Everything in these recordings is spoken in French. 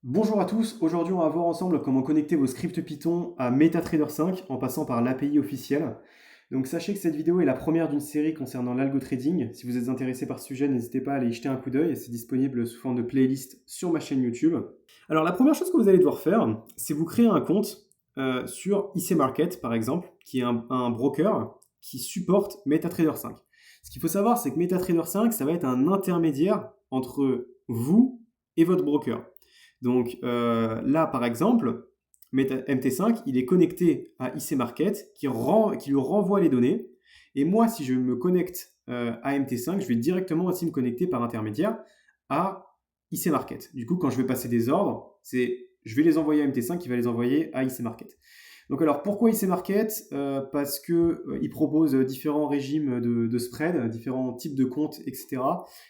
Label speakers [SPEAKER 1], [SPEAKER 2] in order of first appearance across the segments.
[SPEAKER 1] Bonjour à tous, aujourd'hui on va voir ensemble comment connecter vos scripts Python à MetaTrader 5 en passant par l'API officielle. Donc sachez que cette vidéo est la première d'une série concernant l'algo trading. Si vous êtes intéressé par ce sujet, n'hésitez pas à aller y jeter un coup d'œil, c'est disponible sous forme de playlist sur ma chaîne YouTube. Alors la première chose que vous allez devoir faire, c'est vous créer un compte sur IC Market par exemple, qui est un broker qui supporte MetaTrader 5. Ce qu'il faut savoir, c'est que MetaTrader 5, ça va être un intermédiaire entre vous et votre broker. Donc là, par exemple, MT5, il est connecté à IC Market qui lui renvoie les données. Et moi, si je me connecte à MT5, je vais directement aussi me connecter par intermédiaire à IC Market. Du coup, quand je vais passer des ordres, je vais les envoyer à MT5 qui va les envoyer à IC Market. Donc alors, pourquoi IC Market Parce qu'il propose différents régimes de spread, différents types de comptes, etc.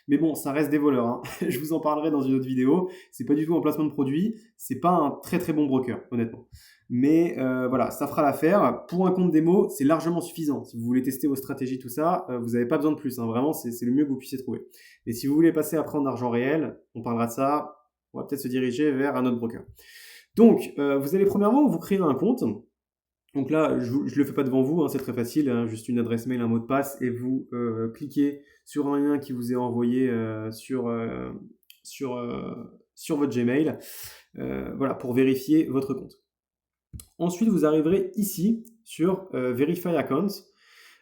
[SPEAKER 1] Mais bon, ça reste des voleurs, hein. Je vous en parlerai dans une autre vidéo. C'est pas du tout un placement de produit. C'est pas un très très bon broker, honnêtement. Mais voilà, ça fera l'affaire. Pour un compte démo, c'est largement suffisant. Si vous voulez tester vos stratégies, tout ça, vous n'avez pas besoin de plus, hein. Vraiment, c'est le mieux que vous puissiez trouver. Et si vous voulez passer après en argent réel, on parlera de ça. On va peut-être se diriger vers un autre broker. Donc, vous allez premièrement vous créer un compte. Donc là, je ne le fais pas devant vous, hein, c'est très facile, hein, juste une adresse mail, un mot de passe, et vous cliquez sur un lien qui vous est envoyé sur, euh, sur votre Gmail, voilà, pour vérifier votre compte. Ensuite, vous arriverez ici sur Verify Account.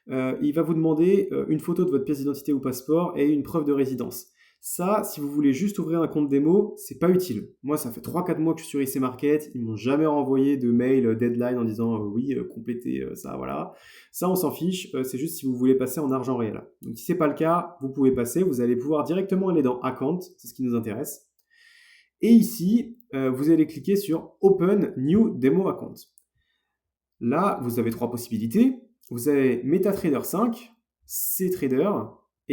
[SPEAKER 1] Il va vous demander une photo de votre pièce d'identité ou passeport et une preuve de résidence. Ça, si vous voulez juste ouvrir un compte démo, c'est pas utile. Moi, ça fait 3-4 mois que je suis sur IC Market, ils m'ont jamais renvoyé de mail deadline en disant oui, complétez ça, voilà. Ça, on s'en fiche, c'est juste si vous voulez passer en argent réel. Donc si c'est pas le cas, vous pouvez passer, vous allez pouvoir directement aller dans Account, c'est ce qui nous intéresse. Et ici, vous allez cliquer sur Open New Demo Account. Là, vous avez trois possibilités. Vous avez MetaTrader 5, CTrader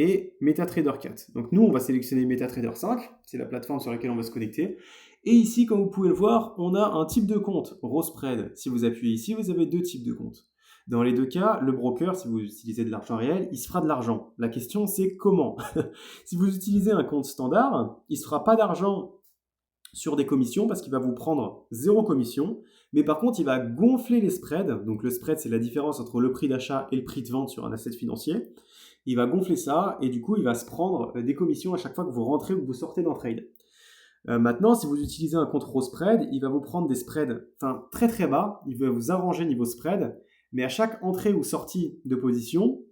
[SPEAKER 1] et MetaTrader 4. Donc nous, on va sélectionner MetaTrader 5, c'est la plateforme sur laquelle on va se connecter. Et ici, comme vous pouvez le voir, on a un type de compte, raw spread. Si vous appuyez ici, vous avez deux types de comptes. Dans les deux cas, le broker, si vous utilisez de l'argent réel, il se fera de l'argent. La question, c'est comment. Si vous utilisez un compte standard, il ne se fera pas d'argent sur des commissions parce qu'il va vous prendre zéro commission, mais par contre il va gonfler les spreads. Donc le spread, c'est la différence entre le prix d'achat et le prix de vente sur un asset financier. Il va gonfler ça et du coup il va se prendre des commissions à chaque fois que vous rentrez ou que vous sortez d'un trade. Maintenant, si vous utilisez un compte raw spread, il va vous prendre des spreads très très bas, il va vous arranger niveau spread, mais à chaque entrée ou sortie de position,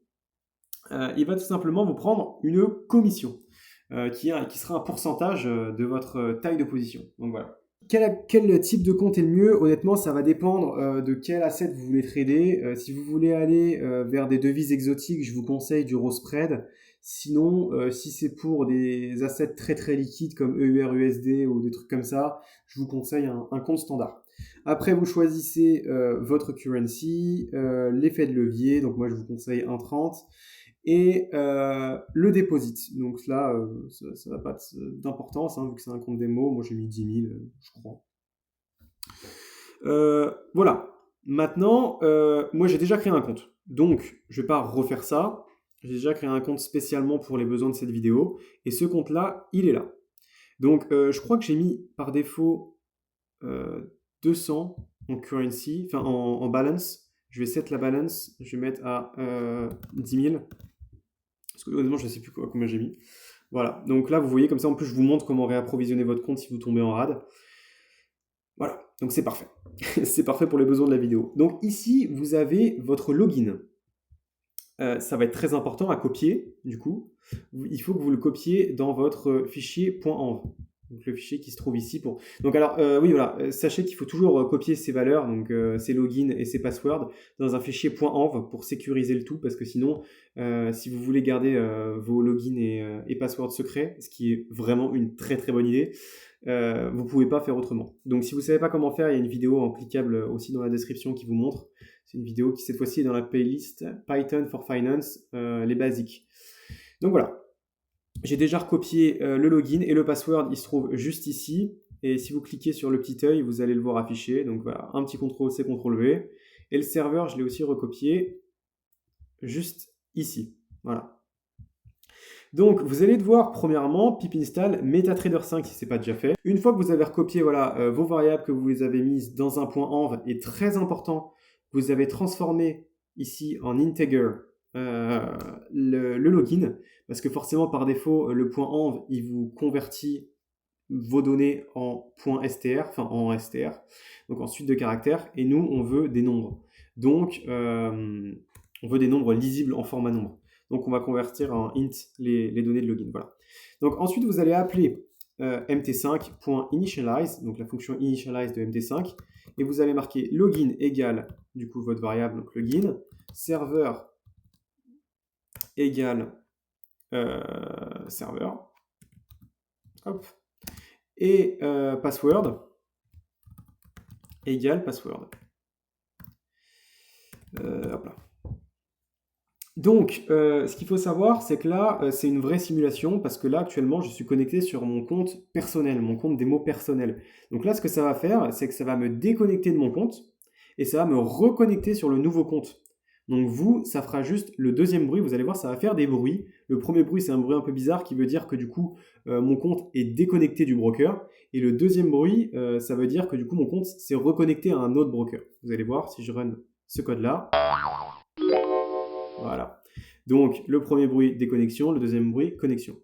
[SPEAKER 1] il va tout simplement vous prendre une commission qui sera un pourcentage de votre taille de position. Donc voilà. Quel type de compte est le mieux? Honnêtement, ça va dépendre de quel asset vous voulez trader. Si vous voulez aller vers des devises exotiques, je vous conseille du raw spread. Sinon, si c'est pour des assets très très liquides comme EUR, USD ou des trucs comme ça, je vous conseille un compte standard. Après, vous choisissez votre currency, l'effet de levier. Donc moi, je vous conseille 1,30 et le deposit. Donc là, ça n'a pas d'importance, hein, vu que c'est un compte démo. Moi, j'ai mis 10 000, je crois. Voilà. Maintenant, moi, j'ai déjà créé un compte. Donc, je ne vais pas refaire ça. J'ai déjà créé un compte spécialement pour les besoins de cette vidéo. Et ce compte-là, il est là. Donc, je crois que j'ai mis par défaut 200 en currency, enfin en balance. Je vais set la balance. Je vais mettre à 10 000. Parce que honnêtement, je ne sais plus combien j'ai mis. Voilà, donc là, vous voyez, comme ça, en plus, je vous montre comment réapprovisionner votre compte si vous tombez en rade. Voilà, donc c'est parfait. C'est parfait pour les besoins de la vidéo. Donc ici, vous avez votre login. Ça va être très important à copier, du coup. Il faut que vous le copiez dans votre fichier .env. Donc le fichier qui se trouve ici pour... Donc alors, oui, voilà, sachez qu'il faut toujours copier ces valeurs, donc ces logins et ces passwords, dans un fichier .env pour sécuriser le tout, parce que sinon, si vous voulez garder vos logins et passwords secrets, ce qui est vraiment une très très bonne idée, vous ne pouvez pas faire autrement. Donc si vous ne savez pas comment faire, il y a une vidéo en cliquable aussi dans la description qui vous montre. C'est une vidéo qui cette fois-ci est dans la playlist Python for Finance, les basiques. Donc voilà. J'ai déjà recopié le login et le password, il se trouve juste ici. Et si vous cliquez sur le petit œil, vous allez le voir affiché. Donc voilà, un petit CTRL-C, CTRL-V. Et le serveur, je l'ai aussi recopié juste ici. Voilà. Donc, vous allez devoir, premièrement, pip install MetaTrader 5 si ce n'est pas déjà fait. Une fois que vous avez recopié voilà, vos variables, que vous les avez mises dans un point env, et très important, vous avez transformé ici en integer le login, parce que forcément, par défaut, le point env, il vous convertit vos données en .str, enfin en str, donc en suite de caractères, et nous, on veut des nombres. Donc, on veut des nombres lisibles en format nombre. Donc, on va convertir en int les données de login. Voilà. Donc, ensuite, vous allez appeler mt5.initialize, donc la fonction initialize de mt5, et vous allez marquer login égale, du coup, votre variable, donc login, serveur égale serveur, hop, et password égale password. Hop là. Donc, ce qu'il faut savoir, c'est que là, c'est une vraie simulation, parce que là, actuellement, je suis connecté sur mon compte personnel, mon compte démo personnel. Donc là, ce que ça va faire, c'est que ça va me déconnecter de mon compte, et ça va me reconnecter sur le nouveau compte. Donc vous, ça fera juste le deuxième bruit, vous allez voir, ça va faire des bruits. Le premier bruit, c'est un bruit un peu bizarre qui veut dire que du coup, mon compte est déconnecté du broker. Et le deuxième bruit, ça veut dire que du coup, mon compte s'est reconnecté à un autre broker. Vous allez voir, si je run ce code-là, voilà. Donc, le premier bruit, déconnexion, le deuxième bruit, connexion.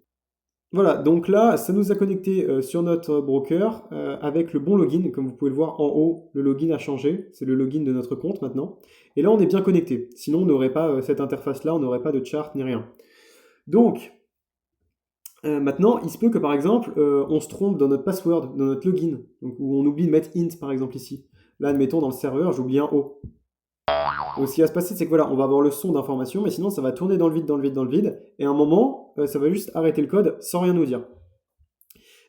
[SPEAKER 1] Voilà, donc là, ça nous a connecté sur notre broker avec le bon login. Comme vous pouvez le voir en haut, le login a changé. C'est le login de notre compte maintenant. Et là, on est bien connecté. Sinon, on n'aurait pas cette interface-là, on n'aurait pas de chart ni rien. Donc, maintenant, il se peut que par exemple, on se trompe dans notre password, dans notre login, donc, où on oublie de mettre int par exemple ici. Là, admettons, dans le serveur, j'oublie un O. Donc, ce qui va se passer, c'est que voilà, on va avoir le son d'information, mais sinon, ça va tourner dans le vide, dans le vide, dans le vide, et à un moment, ça va juste arrêter le code sans rien nous dire.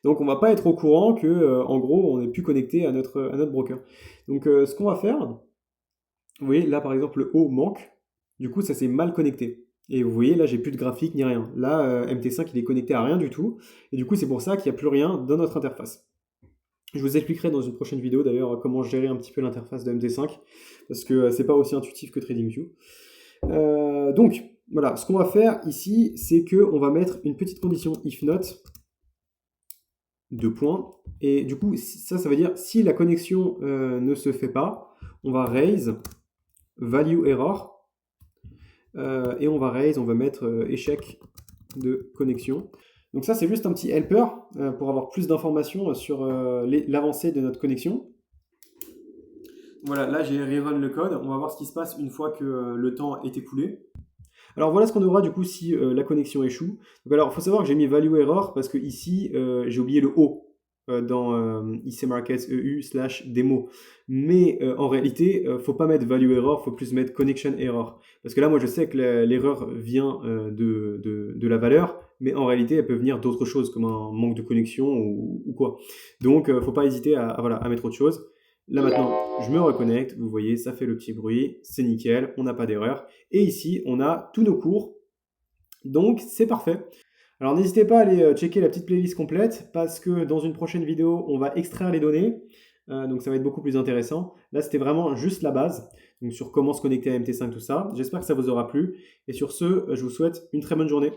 [SPEAKER 1] Donc, on ne va pas être au courant que, en gros, on n'est plus connecté à notre broker. Donc, ce qu'on va faire, vous voyez, là, par exemple, le O manque. Du coup, ça s'est mal connecté. Et vous voyez, là, j'ai plus de graphique ni rien. Là, MT5, il est connecté à rien du tout. Et du coup, c'est pour ça qu'il n'y a plus rien dans notre interface. Je vous expliquerai dans une prochaine vidéo d'ailleurs comment gérer un petit peu l'interface de MT5 parce que c'est pas aussi intuitif que TradingView. Donc voilà, ce qu'on va faire ici, c'est qu'on va mettre une petite condition if not, 2 points, et du coup ça veut dire si la connexion ne se fait pas, on va raise value error et on va mettre échec de connexion. Donc ça, c'est juste un petit helper pour avoir plus d'informations sur l'avancée de notre connexion. Voilà, là, j'ai rerun le code. On va voir ce qui se passe une fois que le temps est écoulé. Alors voilà ce qu'on aura du coup si la connexion échoue. Donc, alors, il faut savoir que j'ai mis value error parce que ici, j'ai oublié le O dans IC Markets EU/démo. Mais en réalité, faut pas mettre value error, faut plus mettre connection error. Parce que là, moi, je sais que l'erreur vient de la valeur, mais en réalité, elle peut venir d'autres choses, comme un manque de connexion ou quoi. Donc, faut pas hésiter à mettre autre chose. Là maintenant, je me reconnecte, vous voyez, ça fait le petit bruit, c'est nickel, on n'a pas d'erreur. Et ici, on a tous nos cours, donc c'est parfait. Alors n'hésitez pas à aller checker la petite playlist complète, parce que dans une prochaine vidéo, on va extraire les données, donc ça va être beaucoup plus intéressant. Là, c'était vraiment juste la base, donc sur comment se connecter à MT5, tout ça. J'espère que ça vous aura plu, et sur ce, je vous souhaite une très bonne journée.